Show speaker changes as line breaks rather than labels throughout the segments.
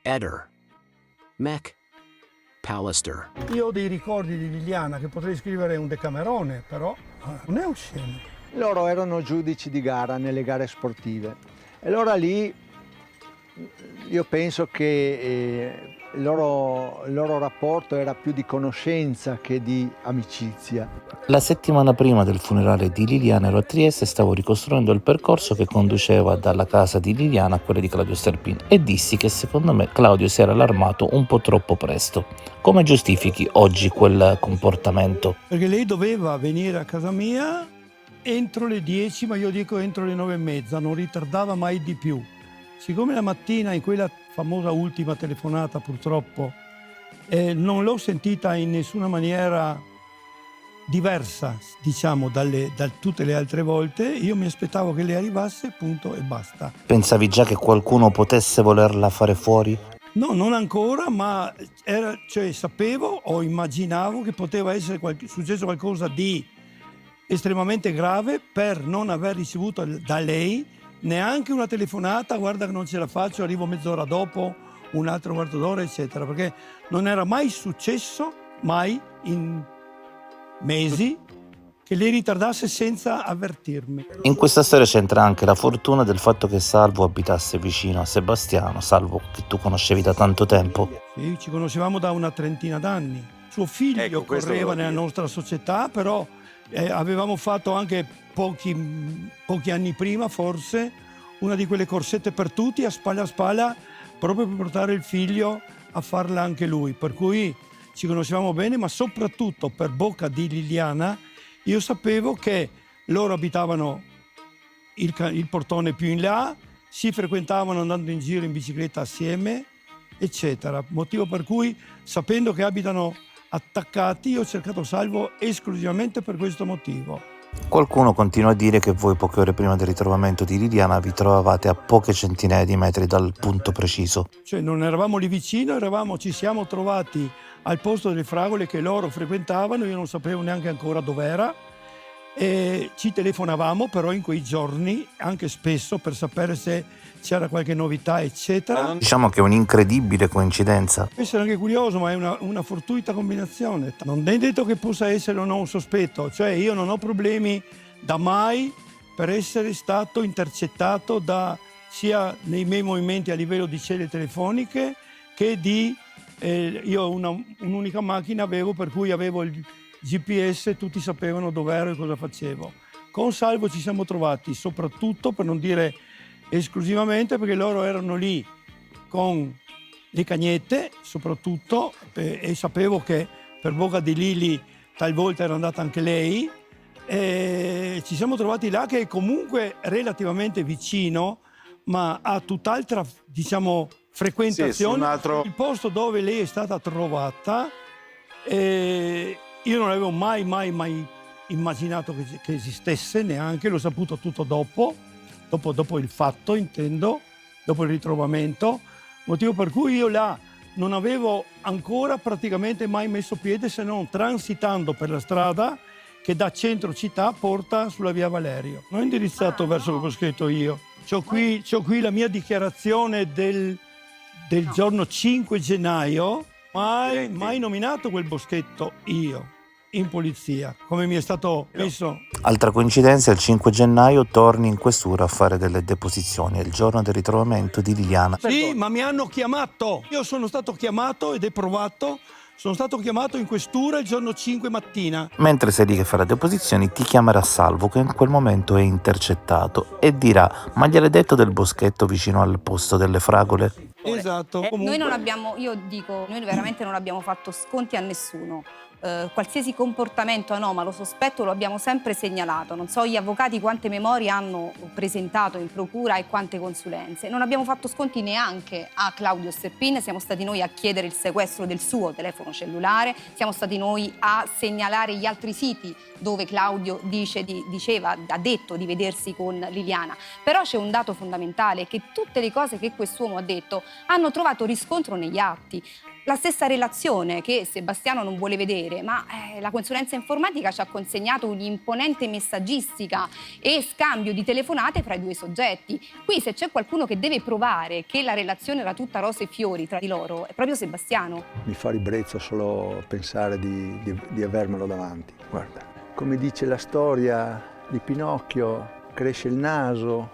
Eder, Mech, Pallister.
Io ho dei ricordi di Liliana che potrei scrivere un decamerone, però non è osceno.
Loro erano giudici di gara nelle gare sportive e allora lì io penso che il loro rapporto era più di conoscenza che di amicizia.
La settimana prima del funerale di Liliana ero a Trieste e stavo ricostruendo il percorso che conduceva dalla casa di Liliana a quella di Claudio Sterpin e dissi che secondo me Claudio si era allarmato un po' troppo presto. Come giustifichi oggi quel comportamento?
Perché lei doveva venire a casa mia entro le 10, ma io dico entro le 9:30, non ritardava mai di più. Siccome la mattina in quella famosa ultima telefonata purtroppo non l'ho sentita in nessuna maniera diversa, diciamo, da tutte le altre volte, io mi aspettavo che lei arrivasse, punto e basta.
Pensavi già che qualcuno potesse volerla fare fuori?
No, non ancora, ma sapevo o immaginavo che poteva essere successo qualcosa di estremamente grave per non aver ricevuto da lei neanche una telefonata, guarda che non ce la faccio, arrivo mezz'ora dopo, un altro quarto d'ora, eccetera, perché non era mai successo, mai in mesi, che lei ritardasse senza avvertirmi.
In questa storia c'entra anche la fortuna del fatto che Salvo abitasse vicino a Sebastiano, Salvo che tu conoscevi da tanto tempo.
Sì, ci conoscevamo da una trentina d'anni. Suo figlio correva nella nostra società, però avevamo fatto anche pochi anni prima, forse, una di quelle corsette per tutti a spalla, proprio per portare il figlio a farla anche lui. Per cui ci conoscevamo bene, ma soprattutto per bocca di Liliana io sapevo che loro abitavano il portone più in là, si frequentavano andando in giro in bicicletta assieme, eccetera. Motivo per cui, sapendo che abitano attaccati, io ho cercato Salvo esclusivamente per questo motivo.
Qualcuno continua a dire che voi poche ore prima del ritrovamento di Liliana vi trovavate a poche centinaia di metri dal punto preciso.
Cioè non eravamo lì vicino, ci siamo trovati al posto delle fragole che loro frequentavano, io non sapevo neanche ancora dov'era, e ci telefonavamo però in quei giorni, anche spesso, per sapere se c'era qualche novità, eccetera.
Diciamo che è un'incredibile coincidenza.
Può essere anche curioso, ma è una fortuita combinazione. Non è detto che possa essere o no un sospetto, cioè io non ho problemi da mai per essere stato intercettato sia nei miei movimenti a livello di celle telefoniche che io un'unica macchina avevo, per cui avevo il GPS, tutti sapevano dove ero e cosa facevo. Con Salvo ci siamo trovati soprattutto, per non dire esclusivamente, perché loro erano lì con le cagnette soprattutto, e sapevo che per bocca di Lili talvolta era andata anche lei, e ci siamo trovati là, che è comunque relativamente vicino, ma a tutt'altra, diciamo, frequentazione. Sì, il posto dove lei è stata trovata, io non avevo mai immaginato che esistesse, neanche, l'ho saputo tutto dopo il fatto, intendo, dopo il ritrovamento, motivo per cui io là non avevo ancora praticamente mai messo piede, se non transitando per la strada che da centro città porta sulla via Valerio. Non ho indirizzato verso il boschetto io. C'ho qui la mia dichiarazione del giorno 5 gennaio, mai nominato quel boschetto io in polizia, come mi è stato messo.
Altra coincidenza, il 5 gennaio torni in questura a fare delle deposizioni, è il giorno del ritrovamento di Liliana.
Sì, ma mi hanno chiamato. Io sono stato chiamato, ed è provato, sono stato chiamato in questura il giorno 5 mattina.
Mentre sei lì che fa le deposizioni, ti chiamerà Salvo, che in quel momento è intercettato, e dirà: ma gliel'hai detto del boschetto vicino al posto delle fragole?
Esatto.
Noi veramente non abbiamo fatto sconti a nessuno. Qualsiasi comportamento anomalo, sospetto, lo abbiamo sempre segnalato. Non so gli avvocati quante memorie hanno presentato in procura e quante consulenze. Non abbiamo fatto sconti neanche a Claudio Sterpin, siamo stati noi a chiedere il sequestro del suo telefono cellulare, siamo stati noi a segnalare gli altri siti dove Claudio ha detto di vedersi con Liliana. Però c'è un dato fondamentale, che tutte le cose che quest'uomo ha detto hanno trovato riscontro negli atti. La stessa relazione che Sebastiano non vuole vedere, ma la consulenza informatica ci ha consegnato un'imponente messaggistica e scambio di telefonate fra i due soggetti. Qui se c'è qualcuno che deve provare che la relazione era tutta rose e fiori tra di loro, è proprio Sebastiano.
Mi fa ribrezzo solo pensare di avermelo davanti. Guarda, come dice la storia di Pinocchio, cresce il naso.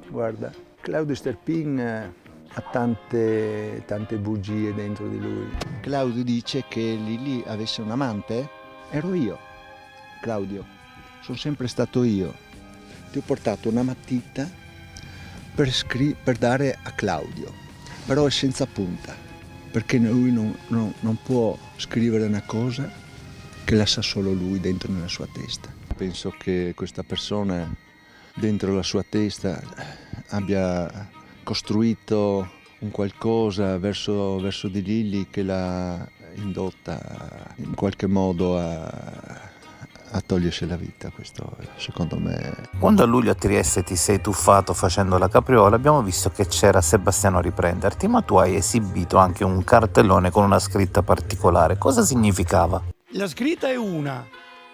Guarda, Claudio Sterpin ha tante bugie dentro di lui. Claudio dice che Lili avesse un amante? Ero io, Claudio, sono sempre stato io. Ti ho portato una matita per dare a Claudio, però è senza punta, perché lui non può scrivere una cosa che la sa solo lui dentro nella sua testa. Penso che questa persona dentro la sua testa abbia costruito un qualcosa verso di Lili che l'ha indotta in qualche modo a togliersi la vita. Questo secondo me.
Quando a luglio a Trieste ti sei tuffato facendo la capriola, abbiamo visto che c'era Sebastiano a riprenderti, ma tu hai esibito anche un cartellone con una scritta particolare. Cosa significava?
La scritta è una.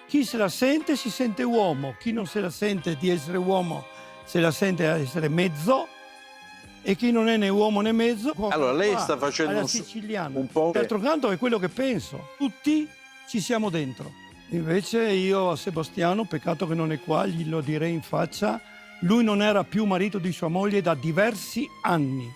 Chi se la sente si sente uomo, chi non se la sente di essere uomo se la sente essere mezzo, e chi non è né uomo né mezzo.
Allora lei sta facendo
alla siciliana.
un po'.
D'altro canto è quello che penso. Tutti ci siamo dentro. Invece io a Sebastiano, peccato che non è qua, glielo direi in faccia, lui non era più marito di sua moglie da diversi anni.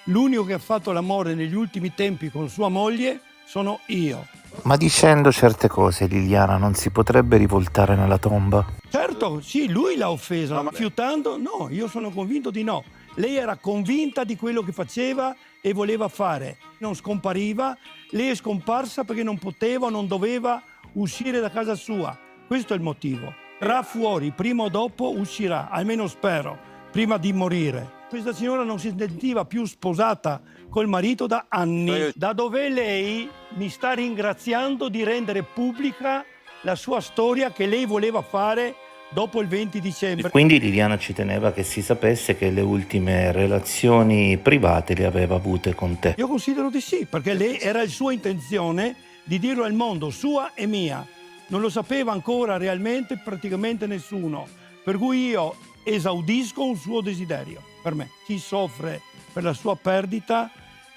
L'unico che ha fatto l'amore negli ultimi tempi con sua moglie sono io.
Ma dicendo certe cose, Liliana non si potrebbe rivoltare nella tomba?
Certo, sì, lui l'ha offesa, fiutando, no, io sono convinto di no. Lei era convinta di quello che faceva e voleva fare. Non scompariva, lei è scomparsa perché non poteva, non doveva uscire da casa sua. Questo è il motivo. Verrà fuori, prima o dopo uscirà, almeno spero, prima di morire. Questa signora non si sentiva più sposata col marito da anni, da dove lei mi sta ringraziando di rendere pubblica la sua storia che lei voleva fare dopo il 20 dicembre.
Quindi Liliana ci teneva che si sapesse che le ultime relazioni private le aveva avute con te.
Io considero di sì, perché lei era la sua intenzione di dirlo al mondo, sua e mia. Non lo sapeva ancora realmente praticamente nessuno, per cui io esaudisco un suo desiderio. Per me, chi soffre per la sua perdita,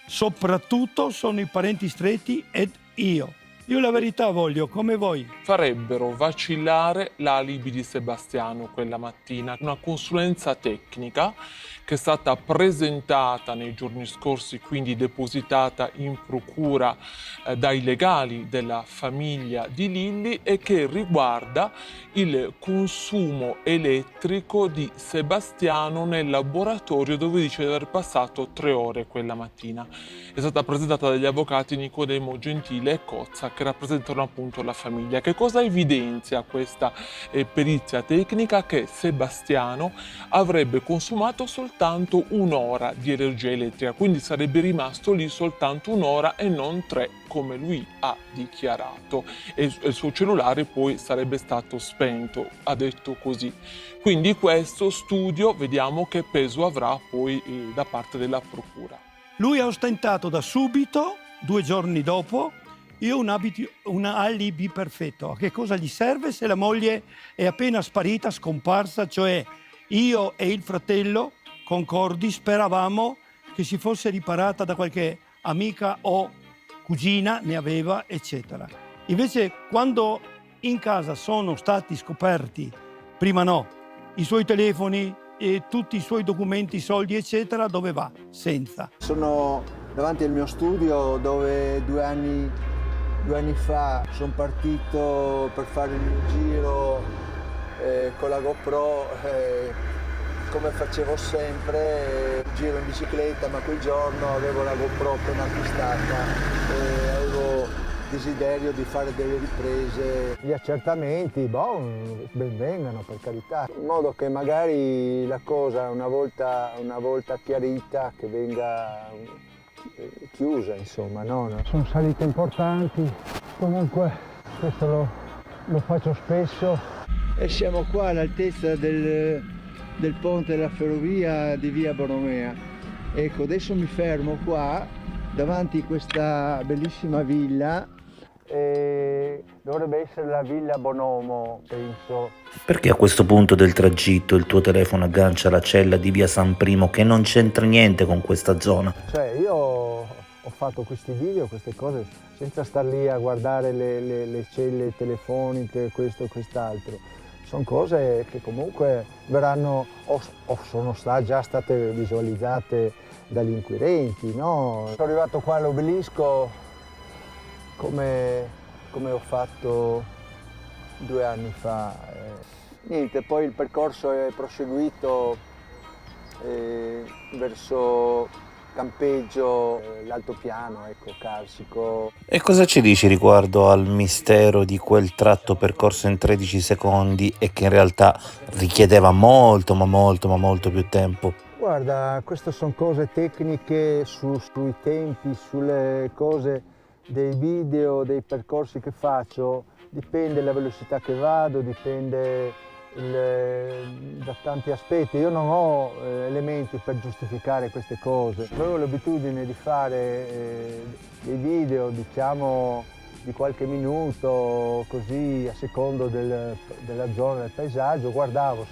soprattutto sono i parenti stretti ed io. Io la verità voglio, come voi.
Farebbero vacillare l'alibi di Sebastiano quella mattina. Una consulenza tecnica che è stata presentata nei giorni scorsi, quindi depositata in procura dai legali della famiglia di Lilli, e che riguarda il consumo elettrico di Sebastiano nel laboratorio dove dice di aver passato 3 ore quella mattina. È stata presentata dagli avvocati Nicodemo Gentile e Cozza, che rappresentano appunto la famiglia. Che cosa evidenzia questa perizia tecnica? Che Sebastiano avrebbe consumato soltanto 1 ora di energia elettrica, quindi sarebbe rimasto lì soltanto 1 ora e non 3 come lui ha dichiarato, e il suo cellulare poi sarebbe stato spento, ha detto così. Quindi questo studio vediamo che peso avrà poi da parte della procura.
Lui ha ostentato da subito, 2 giorni dopo, io un alibi perfetto. A che cosa gli serve se la moglie è appena sparita, scomparsa? Cioè io e il fratello concordi speravamo che si fosse riparata da qualche amica o cugina, ne aveva, eccetera. Invece quando in casa sono stati scoperti, prima no, i suoi telefoni e tutti i suoi documenti, soldi, eccetera, dove va? Senza.
Sono davanti al mio studio dove 2 anni fa sono partito per fare il mio giro con la GoPro, come facevo sempre, giro in bicicletta, ma quel giorno avevo la GoPro appena acquistata e avevo desiderio di fare delle riprese. Gli accertamenti, ben vengano, per carità, in modo che magari la cosa una volta chiarita che venga chiusa, insomma, no? Sono salite importanti, comunque questo lo faccio spesso. E siamo qua all'altezza del ponte della ferrovia di via Borromea. Ecco, adesso mi fermo qua davanti a questa bellissima villa. Dovrebbe essere la Villa Bonomo, penso.
Perché a questo punto del tragitto il tuo telefono aggancia la cella di via San Primo che non c'entra niente con questa zona?
Cioè, io ho fatto questi video, queste cose, senza star lì a guardare le celle telefoniche, questo e quest'altro. Sono cose che comunque verranno, o sono già state visualizzate dagli inquirenti, no? Sono arrivato qua all'obelisco come ho fatto 2 anni fa. Niente, poi il percorso è proseguito verso Campeggio, l'altopiano, ecco, Carsico.
E cosa ci dici riguardo al mistero di quel tratto percorso in 13 secondi e che in realtà richiedeva molto, ma molto più tempo?
Guarda, queste sono cose tecniche sui tempi, sulle cose dei video, dei percorsi che faccio, dipende la velocità che vado, dipende da tanti aspetti. Io non ho elementi per giustificare queste cose. Avevo l'abitudine di fare dei video, diciamo, di qualche minuto, così a secondo della zona, del paesaggio, guardavo,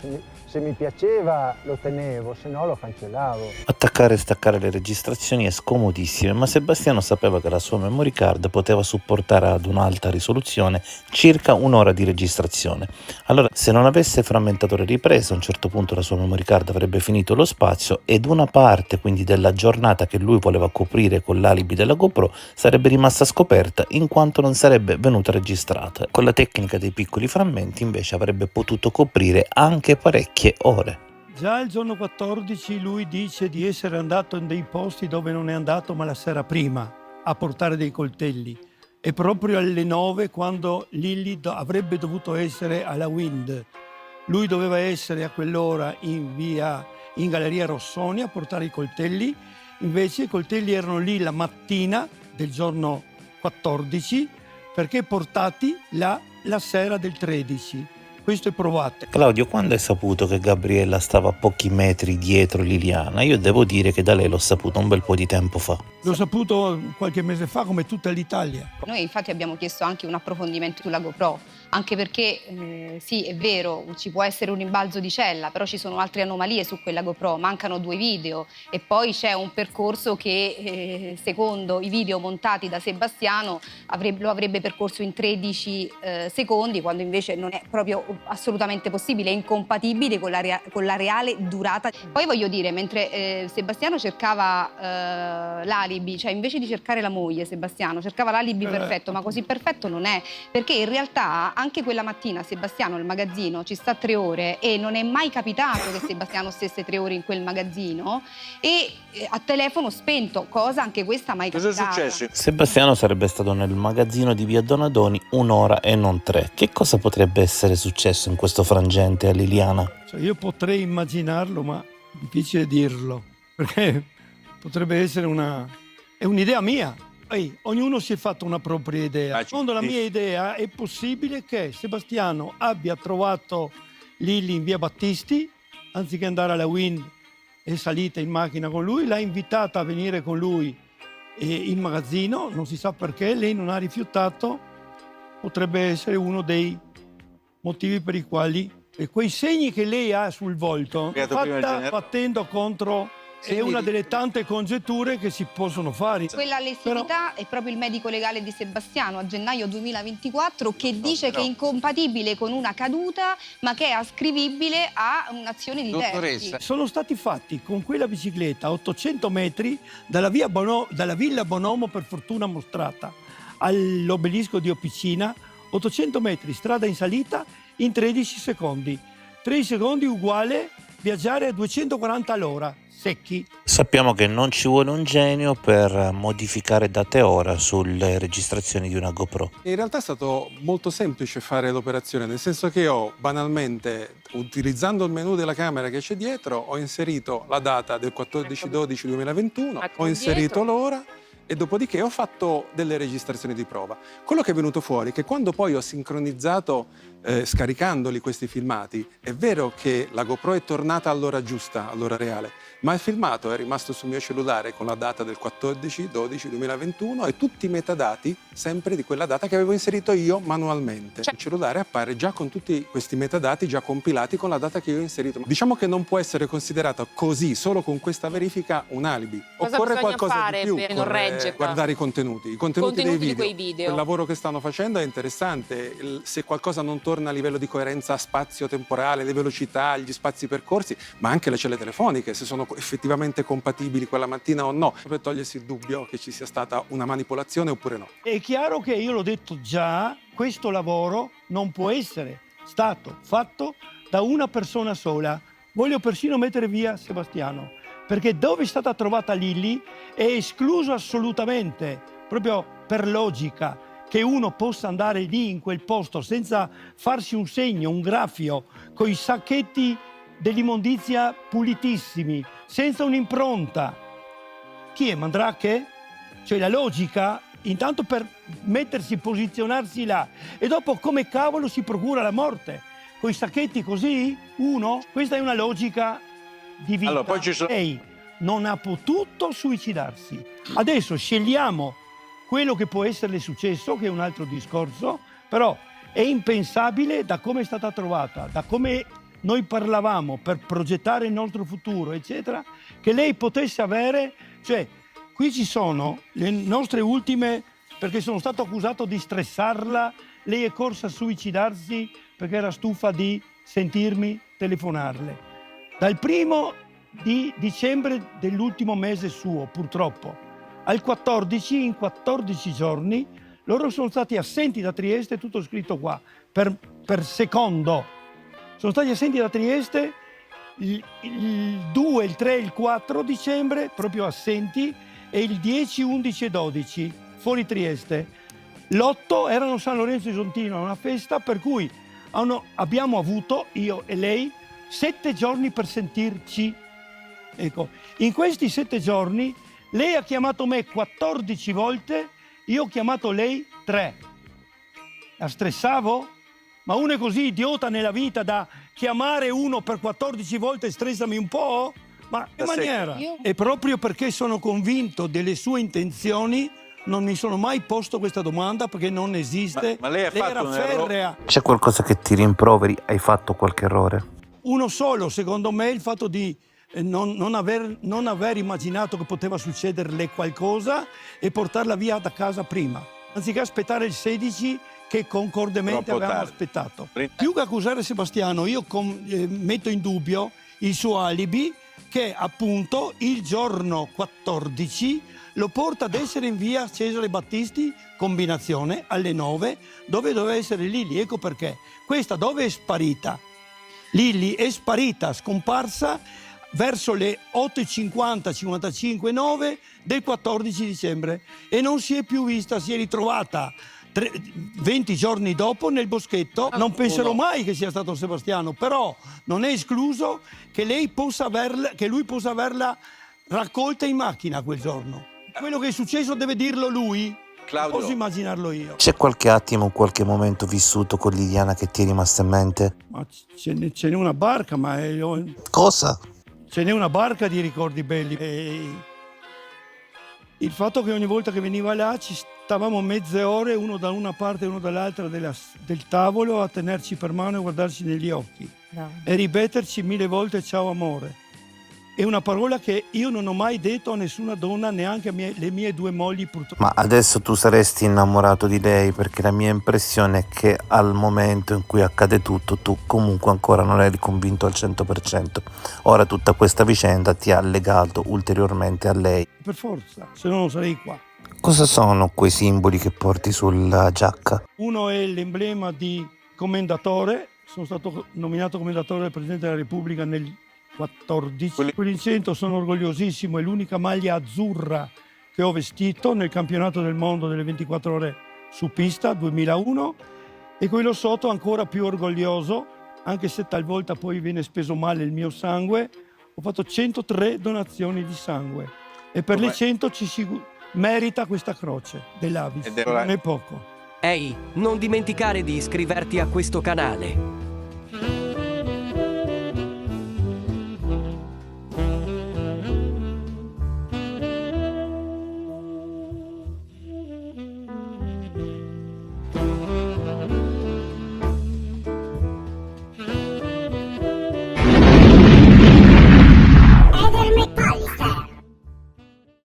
se mi piaceva lo tenevo, se no lo cancellavo.
Attaccare e staccare le registrazioni è scomodissimo, ma Sebastiano sapeva che la sua memory card poteva supportare ad un'alta risoluzione circa 1 ora di registrazione. Allora, se non avesse frammentato le riprese, a un certo punto la sua memory card avrebbe finito lo spazio ed una parte quindi della giornata che lui voleva coprire con l'alibi della GoPro sarebbe rimasta scoperta in quanto non sarebbe venuta registrata. Con la tecnica dei piccoli frammenti invece avrebbe potuto coprire anche parecchie ore.
Già il giorno 14 lui dice di essere andato in dei posti dove non è andato, ma la sera prima, a portare dei coltelli. E proprio alle 9, quando Lilly avrebbe dovuto essere alla Wind. Lui doveva essere a quell'ora in Galleria Rossoni a portare i coltelli, invece i coltelli erano lì la mattina del giorno 14, perché portati la sera del 13. Questo è provato.
Claudio, quando hai saputo che Gabriella stava a pochi metri dietro Liliana? Io devo dire che da lei l'ho saputo un bel po' di tempo fa.
L'ho saputo qualche mese fa, come tutta l'Italia.
Noi infatti abbiamo chiesto anche un approfondimento sulla GoPro, anche perché sì, è vero, ci può essere un rimbalzo di cella, però ci sono altre anomalie su quella GoPro, mancano 2 video e poi c'è un percorso che secondo i video montati da Sebastiano lo avrebbe percorso in 13 secondi, quando invece non è proprio assolutamente possibile, è incompatibile con la reale durata. Poi voglio dire, mentre Sebastiano cercava l'alibi, cioè invece di cercare la moglie, Sebastiano cercava l'alibi perfetto, ma così perfetto non è, perché in realtà anche quella mattina Sebastiano al magazzino ci sta 3 ore e non è mai capitato che Sebastiano stesse 3 ore in quel magazzino e a telefono spento, cosa anche questa mai capitata.
Cosa è successo?
Sebastiano sarebbe stato nel magazzino di via Donadoni 1 ora e non 3. Che cosa potrebbe essere successo in questo frangente a Liliana?
Cioè, io potrei immaginarlo, ma è difficile dirlo, perché potrebbe essere è un'idea mia. Ognuno si è fatto una propria idea. Secondo la mia idea è possibile che Sebastiano abbia trovato Lilly in via Battisti, anziché andare alla Wind, è salita in macchina con lui, l'ha invitata a venire con lui in magazzino, non si sa perché, lei non ha rifiutato, potrebbe essere uno dei motivi per i quali quei segni che lei ha sul volto, battendo contro, è una delle tante congetture che si possono fare.
Quella lesività è proprio il medico legale di Sebastiano a gennaio 2024 che dice che è incompatibile con una caduta ma che è ascrivibile a un'azione di terzi.
Sono stati fatti con quella bicicletta a 800 metri dalla Villa Bonomo, per fortuna mostrata, all'obelisco di Opicina, 800 metri strada in salita in 13 secondi. 3 secondi uguale viaggiare a 240 all'ora, secchi.
Sappiamo che non ci vuole un genio per modificare date e ora sulle registrazioni di una GoPro.
In realtà è stato molto semplice fare l'operazione, nel senso che io banalmente, utilizzando il menu della camera che c'è dietro, ho inserito la data del 14/12/2021, ho inserito l'ora e dopodiché ho fatto delle registrazioni di prova. Quello che è venuto fuori è che quando poi ho sincronizzato scaricandoli questi filmati, è vero che la GoPro è tornata all'ora giusta, all'ora reale, ma il filmato è rimasto sul mio cellulare con la data del 14/12/2021 e tutti i metadati sempre di quella data che avevo inserito io manualmente. Il cellulare appare già con tutti questi metadati già compilati con la data che io ho inserito. Diciamo che non può essere considerato così, solo con questa verifica, un alibi.
Cosa
Occorre
bisogna
qualcosa
fare
di più,
per non reggere?
guardare i contenuti dei
Contenuti
video.
di quei video.
Il lavoro che stanno facendo è interessante. Se qualcosa non torna a livello di coerenza spazio-temporale, le velocità, gli spazi percorsi, ma anche le celle telefoniche, se sono effettivamente compatibili quella mattina o no, per togliersi il dubbio che ci sia stata una manipolazione oppure no.
È chiaro che io l'ho detto già, questo lavoro non può essere stato fatto da una persona sola. Voglio persino mettere via Sebastiano, perché dove è stata trovata Lilli è escluso assolutamente, proprio per logica, che uno possa andare lì in quel posto senza farsi un segno, un graffio, con i sacchetti dell'immondizia pulitissimi, senza un'impronta. Chi è Mandrake? Cioè la logica, intanto per mettersi, posizionarsi là, e dopo come cavolo si procura la morte? Con i sacchetti così? Uno? Questa è una logica di vita.
Allora, poi ci sono...
Lei non ha potuto suicidarsi. Adesso scegliamo quello che può esserle successo, che è un altro discorso, però è impensabile da come è stata trovata, da come noi parlavamo per progettare il nostro futuro, eccetera, che lei potesse avere, cioè qui ci sono le nostre ultime, perché sono stato accusato di stressarla, lei è corsa a suicidarsi perché era stufa di sentirmi telefonarle. Dal 1° di dicembre dell'ultimo mese suo, purtroppo, al 14, in 14 giorni, loro sono stati assenti da Trieste, tutto scritto qua, per secondo. Sono stati assenti da Trieste il 2, il 3, il 4 dicembre, proprio assenti, e il 10, 11 e 12, fuori Trieste. L'8 erano a San Lorenzo Isontino, a una festa, per cui abbiamo avuto, io e lei, 7 giorni per sentirci. Ecco, in questi 7 giorni lei ha chiamato me 14 volte, io ho chiamato lei 3. La stressavo? Ma uno è così idiota nella vita da chiamare uno per 14 volte, stressami un po'? Ma che maniera? E proprio perché sono convinto delle sue intenzioni, non mi sono mai posto questa domanda, perché non esiste.
Ma lei ha fatto
era
un errore?
ferrea.
C'è qualcosa che ti rimproveri? Hai fatto qualche errore?
Uno solo, secondo me, il fatto di non aver immaginato che poteva succederle qualcosa e portarla via da casa prima, anziché aspettare il 16 che concordemente
Troppo
avevamo
tardi.
aspettato. Più che accusare Sebastiano, io metto in dubbio il suo alibi, che appunto il giorno 14 lo porta ad essere in via Cesare Battisti, combinazione, alle 9, dove doveva essere Lilli. Ecco perché. Questa dove è sparita? Lilli è sparita, scomparsa verso le 8:50, 55, 9 del 14 dicembre e non si è più vista, si è ritrovata 20 giorni dopo nel boschetto. Non penserò mai che sia stato Sebastiano, però non è escluso che lui possa averla raccolta in macchina quel giorno. Quello che è successo deve dirlo lui,
Claudio,
posso immaginarlo io.
C'è qualche attimo, qualche momento vissuto con Liliana che ti è rimasto in mente?
Ma ce n'è una barca, ma
Cosa?
ce n'è una barca di ricordi belli. E il fatto che ogni volta che veniva là ci stavamo mezze ore, uno da una parte e uno dall'altra del tavolo, a tenerci per mano e guardarci negli occhi.
No.
E ripeterci 1000 volte ciao amore. È una parola che io non ho mai detto a nessuna donna, neanche le mie 2 mogli purtroppo.
Ma adesso tu saresti innamorato di lei, perché la mia impressione è che al momento in cui accade tutto tu comunque ancora non eri convinto al 100%. Ora tutta questa vicenda ti ha legato ulteriormente a lei.
Per forza, se no non sarei qua.
Cosa sono quei simboli che porti sulla giacca?
Uno è l'emblema di commendatore, sono stato nominato commendatore del Presidente della Repubblica nel 14. Quell'incento sono orgogliosissimo, è l'unica maglia azzurra che ho vestito nel campionato del mondo delle 24 ore su pista 2001, e quello sotto ancora più orgoglioso, anche se talvolta poi viene speso male il mio sangue. Ho fatto 103 donazioni di sangue e per le 100 merita questa croce dell'Avis,
Ed è ora-
non è poco.
Ehi, non dimenticare di iscriverti a questo canale.